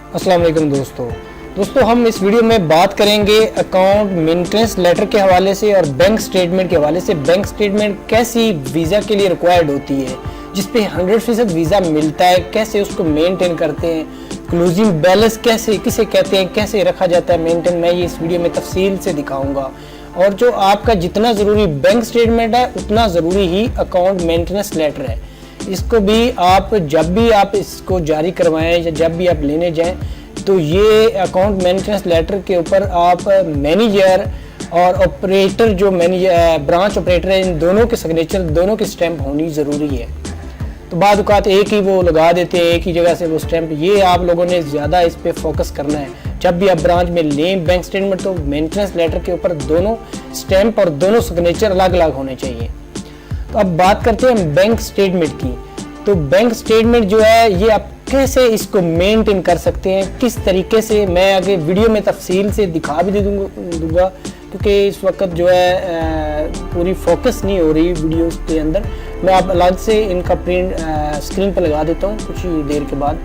अस्सलाम वालेकुम दोस्तों हम इस वीडियो में बात करेंगे अकाउंट मेंटेनेंस लेटर के हवाले से और बैंक स्टेटमेंट के हवाले से। बैंक स्टेटमेंट कैसी वीज़ा के लिए रिक्वायर्ड होती है, जिस पे 100% वीज़ा मिलता है, कैसे उसको मेंटेन करते हैं, क्लोजिंग बैलेंस कैसे किसे कहते हैं, कैसे रखा जाता है मेंटेन, मैं ये इस वीडियो में तफसील से दिखाऊंगा। और जो आपका जितना ज़रूरी बैंक स्टेटमेंट है उतना ज़रूरी ही अकाउंट मेंटेनेंस लेटर है। इसको भी आप जब भी आप इसको जारी करवाएं या जब भी आप लेने जाएं तो ये अकाउंट मेंटेनेंस लेटर के ऊपर आप मैनेजर और ऑपरेटर, जो मैनेजर ब्रांच ऑपरेटर है, इन दोनों के सिग्नेचर, दोनों की स्टैंप होनी ज़रूरी है। तो बाद औक़ात एक ही वो लगा देते हैं, एक ही जगह से वो स्टैंप। ये आप लोगों ने ज़्यादा इस पर फोकस करना है। जब भी आप ब्रांच में लें बैंक स्टेटमेंट तो मेंटेनेंस लेटर के ऊपर दोनों स्टैंप और दोनों सिग्नेचर अलग अलग होने चाहिए। तो अब बात करते हैं बैंक स्टेटमेंट की। तो बैंक स्टेटमेंट जो है ये आप कैसे इसको मेंटेन कर सकते हैं, किस तरीके से, मैं आगे वीडियो में तफसील से दिखा भी दूंगा क्योंकि इस वक्त जो है पूरी फोकस नहीं हो रही वीडियो के अंदर। मैं आप अलग से इनका प्रिंट स्क्रीन पर लगा देता हूँ, कुछ ही देर के बाद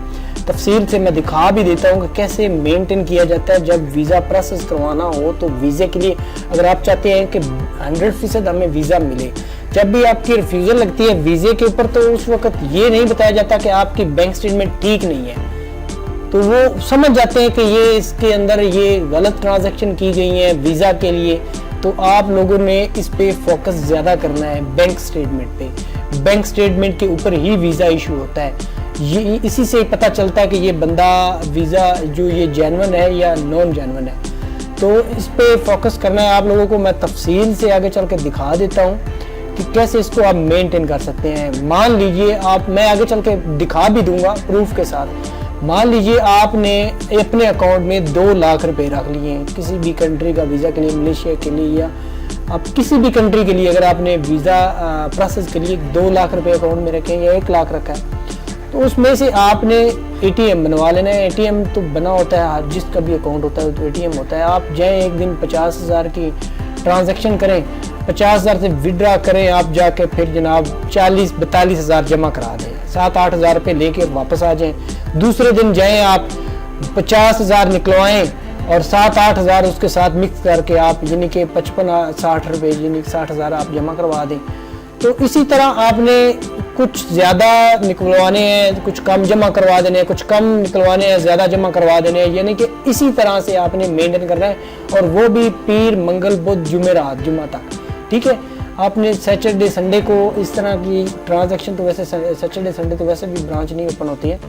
तफसील से मैं दिखा भी देता हूँ कि कैसे मेंटेन किया जाता है। जब वीज़ा प्रोसेस करवाना हो तो वीज़े के लिए अगर आप चाहते हैं कि 100% हमें वीज़ा मिले, जब भी आपकी रिफ्यूज़ल लगती है वीज़े के ऊपर तो उस वक्त ये नहीं बताया जाता कि आपकी बैंक स्टेटमेंट ठीक नहीं है। तो वो समझ जाते हैं कि ये इसके अंदर ये गलत ट्रांजैक्शन की गई है वीज़ा के लिए। तो आप लोगों ने इस पे फोकस ज़्यादा करना है बैंक स्टेटमेंट पे। बैंक स्टेटमेंट के ऊपर ही वीज़ा इशू होता है। ये इसी से पता चलता है कि ये बंदा वीज़ा जो ये जेन्युइन है या नॉन जेन्युइन है। तो इस पे फोकस करना है आप लोगों को। मैं तफसील से आगे चल के दिखा देता हूँ कि कैसे इसको आप मेंटेन कर सकते हैं। मान लीजिए आप, मैं आगे चल के दिखा भी दूंगा प्रूफ के साथ। मान लीजिए आपने अपने अकाउंट में 2 लाख रुपए रख लिए हैं किसी भी कंट्री का वीज़ा के लिए, मलेशिया के लिए या आप किसी भी कंट्री के लिए। अगर आपने वीज़ा प्रोसेस के लिए 2 लाख रुपए अकाउंट में रखे या 1 लाख रखा है तो उसमें से आपने ATM बनवा लेना है। ATM तो बना होता है, जिसका भी अकाउंट होता है तो ATM होता है। आप जाएँ एक दिन 50,000 की ट्रांजैक्शन करें, 50,000 से विड्रा करें, आप जाके फिर जनाब 40-42,000 जमा करा दें, 7-8,000 रुपये लेके वापस आ जाएं। दूसरे दिन जाएं आप 50,000 निकलवाएं और 7-8,000 उसके साथ मिक्स करके आप यानी कि 55-60 रुपये यानी 60,000 आप जमा करवा दें। तो इसी तरह आपने कुछ ज़्यादा निकलवाने हैं, कुछ कम जमा करवा देने हैं, कुछ कम निकलवाने हैं, ज़्यादा जमा करवा देने हैं, यानी कि इसी तरह से आपने मेंटेन करना है। और वो भी पीर, मंगल, बुध, जुमेरात, जुम्मा तक, ठीक है। आपने सैटरडे संडे को इस तरह की ट्रांजैक्शन, तो वैसे सैटरडे संडे तो वैसे भी ब्रांच नहीं ओपन होती है।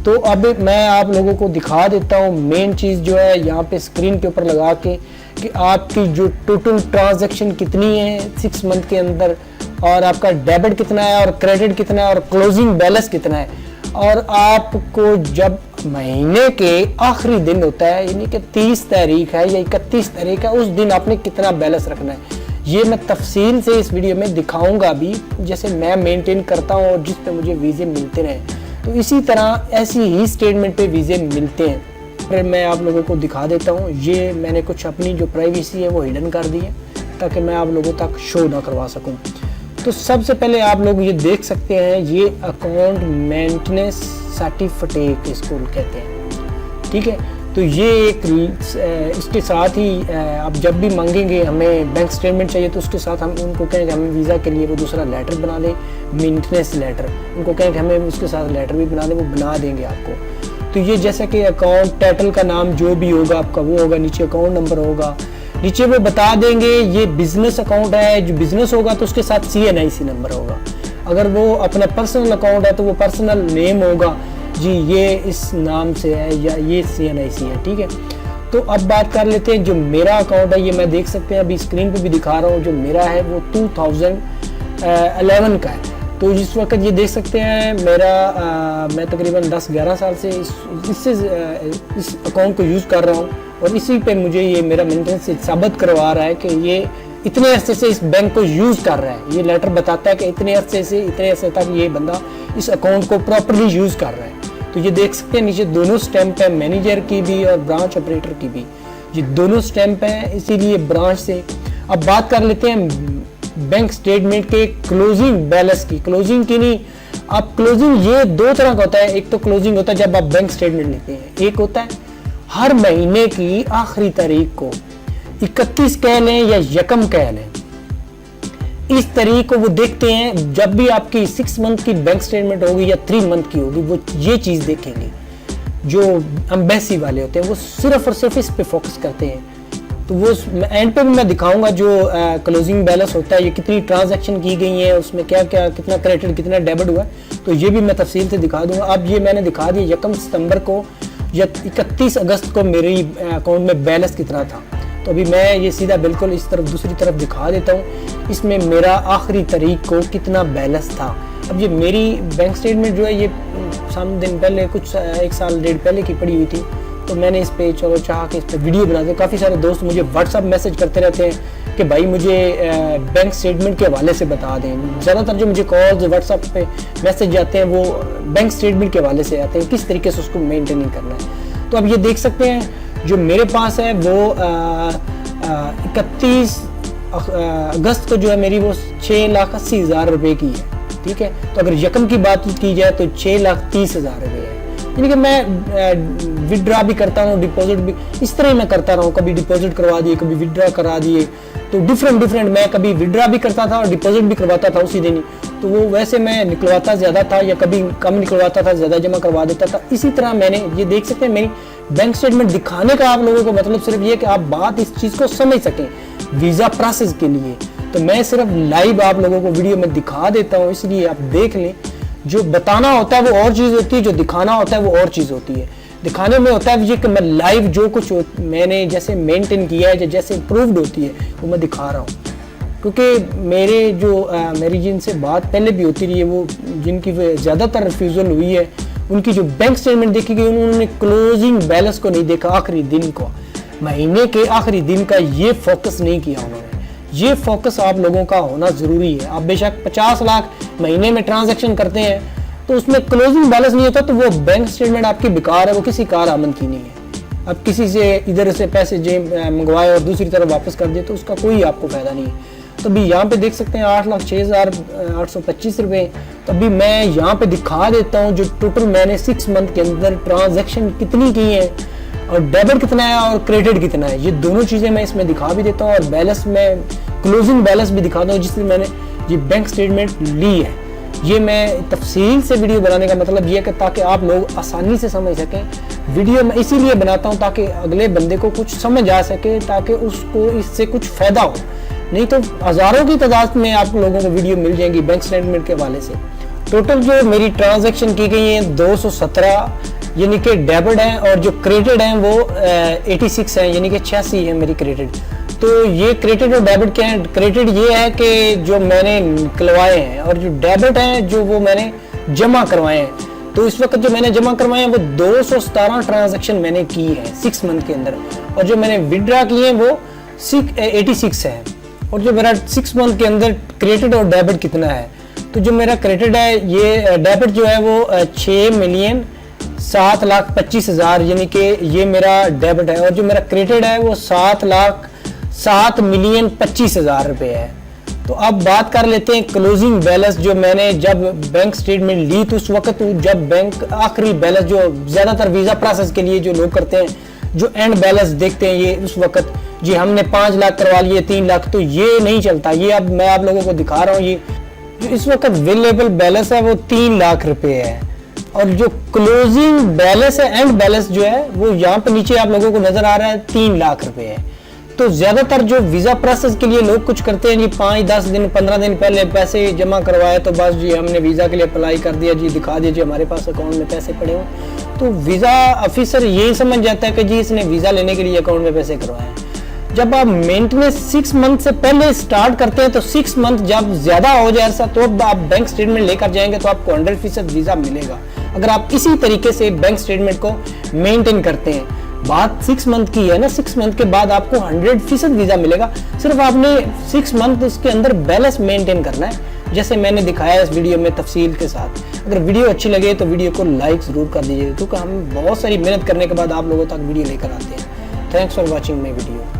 तो अब मैं आप लोगों को दिखा देता हूँ मेन चीज़ जो है यहाँ पे स्क्रीन के ऊपर लगा के कि आपकी जो टोटल ट्रांजैक्शन कितनी है 6 मंथ के अंदर, और आपका डेबिट कितना है और क्रेडिट कितना है और क्लोजिंग बैलेंस कितना है। और आपको जब महीने के आखिरी दिन होता है यानी कि 30 तारीख है या 31 तारीख है, उस दिन आपने कितना बैलेंस रखना है ये मैं तफसील से इस वीडियो में दिखाऊंगा भी, जैसे मैं मेंटेन करता हूँ और जिस पे मुझे वीज़े मिलते रहे। तो इसी तरह ऐसी ही स्टेटमेंट पे वीज़े मिलते हैं। फिर मैं आप लोगों को दिखा देता हूँ। ये मैंने कुछ अपनी जो प्राइवेसी है वो हिडन कर दी है ताकि मैं आप लोगों तक शो ना करवा सकूँ। तो सबसे पहले आप लोग ये देख सकते हैं, ये अकाउंट मेंटेनेंस सर्टिफिकेट इसको कहते हैं, ठीक है। तो ये एक इसके साथ ही आप जब भी मांगेंगे हमें बैंक स्टेटमेंट चाहिए तो उसके साथ हम उनको कहेंगे हमें वीज़ा के लिए वो दूसरा लेटर बना दें, मेंटेनेंस लेटर। उनको कहेंगे हमें उसके साथ लेटर भी बना दें, वो बना देंगे आपको। तो ये जैसा कि अकाउंट टाइटल का नाम जो भी होगा आपका वो होगा, नीचे अकाउंट नंबर होगा, नीचे वो बता देंगे ये बिजनेस अकाउंट है, जो बिजनेस होगा तो उसके साथ CNIC नंबर होगा। अगर वो अपना पर्सनल अकाउंट है तो वो पर्सनल नेम होगा, जी ये इस नाम से है या ये CNIC है, ठीक है। तो अब बात कर लेते हैं जो मेरा अकाउंट है। ये मैं देख सकते हैं अभी स्क्रीन पे भी दिखा रहा हूँ, जो मेरा है वो 2011 का है। तो इस वक्त ये देख सकते हैं मेरा मैं तकरीबन 10-11 साल से इस अकाउंट को यूज़ कर रहा हूँ और इसी पे मुझे ये मेरा मेंटेनेंस साबित करवा रहा है कि ये इतने अरसे से इस बैंक को यूज़ कर रहा है। ये लेटर बताता है कि इतने अरसे से इतने अरसे तक ये बंदा इस अकाउंट को प्रॉपरली यूज़ कर रहा है। तो ये देख सकते हैं नीचे दोनों स्टैंप है, मैनेजर की भी और ब्रांच ऑपरेटर की भी, ये दोनों स्टैंप है, इसीलिए ब्रांच से। अब बात कर लेते हैं बैंक स्टेटमेंट के क्लोजिंग बैलेंस की, क्लोजिंग की नहीं, आप क्लोजिंग ये दो तरह का होता है। एक तो क्लोजिंग होता है जब आप बैंक स्टेटमेंट लेते हैं, एक होता है हर महीने की आखिरी तारीख को, 31 कह लें या यकम कह लें, इस तारीख को वो देखते हैं। जब भी आपकी 6 मंथ की बैंक स्टेटमेंट होगी या 3 मंथ की होगी, वो ये चीज देखेंगे। जो एम्बेसी वाले होते हैं वो सिर्फ और सिर्फ इस पे फोकस करते हैं। तो वो एंड पे भी मैं दिखाऊंगा जो क्लोजिंग बैलेंस होता है, ये कितनी ट्रांजैक्शन की गई है, उसमें क्या क्या, कितना क्रेडिट कितना डेबिट हुआ है, तो ये भी मैं तफसील से दिखा दूंगा। अब ये मैंने दिखा दिया 1 सितंबर को या 31 अगस्त को मेरी अकाउंट में बैलेंस कितना था। तो अभी मैं ये सीधा बिल्कुल इस तरफ दूसरी तरफ दिखा देता हूँ, इसमें मेरा आखिरी तारीख को कितना बैलेंस था। अब ये मेरी बैंक स्टेटमेंट जो है ये सामने दिन पहले, कुछ 1 साल डेढ़ पहले की पड़ी हुई थी, तो मैंने इस पे चलो चाह के इस पे वीडियो बना दी। काफ़ी सारे दोस्त मुझे व्हाट्सअप मैसेज करते रहते हैं कि भाई मुझे बैंक स्टेटमेंट के हवाले से बता दें। ज़्यादातर जो मुझे कॉल्स व्हाट्सअप पे मैसेज आते हैं वो बैंक स्टेटमेंट के हवाले से आते हैं, किस तरीके से उसको मेंटेन करना है। तो अब ये देख सकते हैं जो मेरे पास है वो 31 अगस्त को जो है मेरी वो 6,80,000 रुपये की है, ठीक है। तो अगर यकम की बात की जाए तो 6,30,000 रुपये है। यानी कि मैं विड्रा भी करता हूँ, डिपॉजिट भी इस तरह ही मैं करता रहा हूँ, कभी डिपॉजिट करवा दिए, कभी विड्रा करा दिए, तो डिफरेंट मैं कभी विड्रा भी करता था और डिपॉजिट भी करवाता था उसी दिन ही। तो वो वैसे मैं निकलवाता ज़्यादा था या कभी कम निकलवाता था, ज़्यादा जमा करवा देता था। इसी तरह मैंने ये देख सकते हैं मेरी बैंक स्टेटमेंट दिखाने का आप लोगों को मतलब सिर्फ ये कि आप बात इस चीज़ को समझ सकें वीज़ा प्रोसेस के लिए। तो मैं सिर्फ लाइव आप लोगों को वीडियो में दिखा देता हूँ, इसलिए आप देख लें। जो बताना होता है वो और चीज़ होती है, जो दिखाना होता है वो और चीज़ होती है। दिखाने में होता है ये कि मैं लाइव जो कुछ मैंने जैसे मेंटेन किया है, जैसे प्रूव्ड होती है वो मैं दिखा रहा हूँ। क्योंकि मेरे जो मेरी जिनसे बात पहले भी होती रही है, वो जिनकी ज़्यादातर रिफ्यूज़ल हुई है, उनकी जो बैंक स्टेटमेंट देखी गई उन्होंने क्लोजिंग बैलेंस को नहीं देखा, आखिरी दिन को, महीने के आखिरी दिन का ये फोकस नहीं किया उन्होंने। ये फोकस आप लोगों का होना ज़रूरी है। आप बेशक 50 लाख महीने में ट्रांजैक्शन करते हैं तो उसमें क्लोजिंग बैलेंस नहीं होता तो वो बैंक स्टेटमेंट आपकी बेकार है, वो किसी कार आमद की नहीं है। अब किसी से इधर से पैसे मंगवाए और दूसरी तरफ वापस कर दिए तो उसका कोई आपको फायदा नहीं है। तो अभी यहाँ पे देख सकते हैं 8,06,825 रुपये। तो अभी मैं यहाँ पे दिखा देता हूँ जो टोटल मैंने 6 मंथ के अंदर ट्रांजैक्शन कितनी की है और डेबिट कितना है और क्रेडिट कितना है, ये दोनों चीज़ें मैं इसमें दिखा भी देता हूँ। और बैलेंस में क्लोजिंग बैलेंस भी दिखाता हूँ जिसमें मैंने ये बैंक स्टेटमेंट ली है। ये मैं तफसील से वीडियो बनाने का मतलब ये है कि ताकि आप लोग आसानी से समझ सकें। वीडियो मैं इसीलिए बनाता हूँ ताकि अगले बंदे को कुछ समझ आ सके, ताकि उसको इससे कुछ फ़ायदा हो। नहीं तो हज़ारों की तादाद में आप लोगों को वीडियो मिल जाएंगी बैंक स्टेटमेंट के हवाले से। टोटल जो मेरी ट्रांजैक्शन की गई है 217 यानी कि डेबिट है, और जो क्रेडिट है वो 86 है, यानी कि 86 है मेरी क्रेडिट। तो ये क्रेडिट और डेबिट क्या है? क्रेडिट ये है कि जो मैंने निकलवाए हैं, और जो डेबिट है जो वो मैंने जमा करवाए हैं। तो इस वक्त जो मैंने जमा करवाए हैं वो 217 ट्रांजैक्शन मैंने की है 6 मंथ के अंदर, और जो मैंने विड्रा किए हैं वो 86 है। और जो मेरा 6 मंथ के अंदर क्रेडिट और डेबिट कितना है, तो जो मेरा क्रेडिट है ये डेबिट जो है वो 6,07,25,000 यानी कि ये मेरा डेबिट है, और जो मेरा क्रेडिट है वो 7,07,25,000 रुपये है। तो अब बात कर लेते हैं क्लोजिंग बैलेंस। जो मैंने जब बैंक स्टेटमेंट ली तो उस वक्त जब बैंक आखिरी बैलेंस जो ज़्यादातर वीज़ा प्रोसेस के लिए जो लोग करते हैं, जो एंड बैलेंस देखते हैं, ये उस वक्त जी हमने 5 लाख करवा लिए 3 लाख, तो ये नहीं चलता। ये अब मैं आप लोगों को दिखा रहा हूँ, ये जो इस वक्त अवेलेबल बैलेंस है वो 3 लाख रुपए है, और जो क्लोजिंग बैलेंस है एंड बैलेंस जो है वो यहाँ पे नीचे आप लोगों को नजर आ रहा है 3 लाख रुपए है। तो ज्यादातर जो वीजा प्रोसेस के लिए लोग कुछ करते हैं जी 5-10 दिन 15 दिन पहले पैसे जमा करवाए तो बस जी हमने वीजा के लिए अप्लाई कर दिया, जी दिखा दिया जी हमारे पास अकाउंट में पैसे पड़े हो। तो वीजा ऑफिसर यही समझ जाता है कि जी इसने वीजा लेने के लिए अकाउंट में पैसे करवाए। जब आप मेंटेनेंस 6 मंथ से पहले स्टार्ट करते हैं तो 6 मंथ जब ज्यादा हो जाए ऐसा तो आप बैंक स्टेटमेंट लेकर जाएंगे तो आपको 100% वीजा मिलेगा, अगर आप इसी तरीके से बैंक स्टेटमेंट को मेंटेन करते हैं। बात 6 मंथ की है ना, 6 मंथ के बाद आपको 100% वीजा मिलेगा। सिर्फ आपने 6 मंथ इसके अंदर बैलेंस मेंटेन करना है, जैसे मैंने दिखाया इस वीडियो में तफसील के साथ। अगर वीडियो अच्छी लगे तो वीडियो को लाइक जरूर कर दीजिए, क्योंकि हम बहुत सारी मेहनत करने के बाद आप लोगों तक वीडियो लेकर आते हैं। Thanks for watching my video.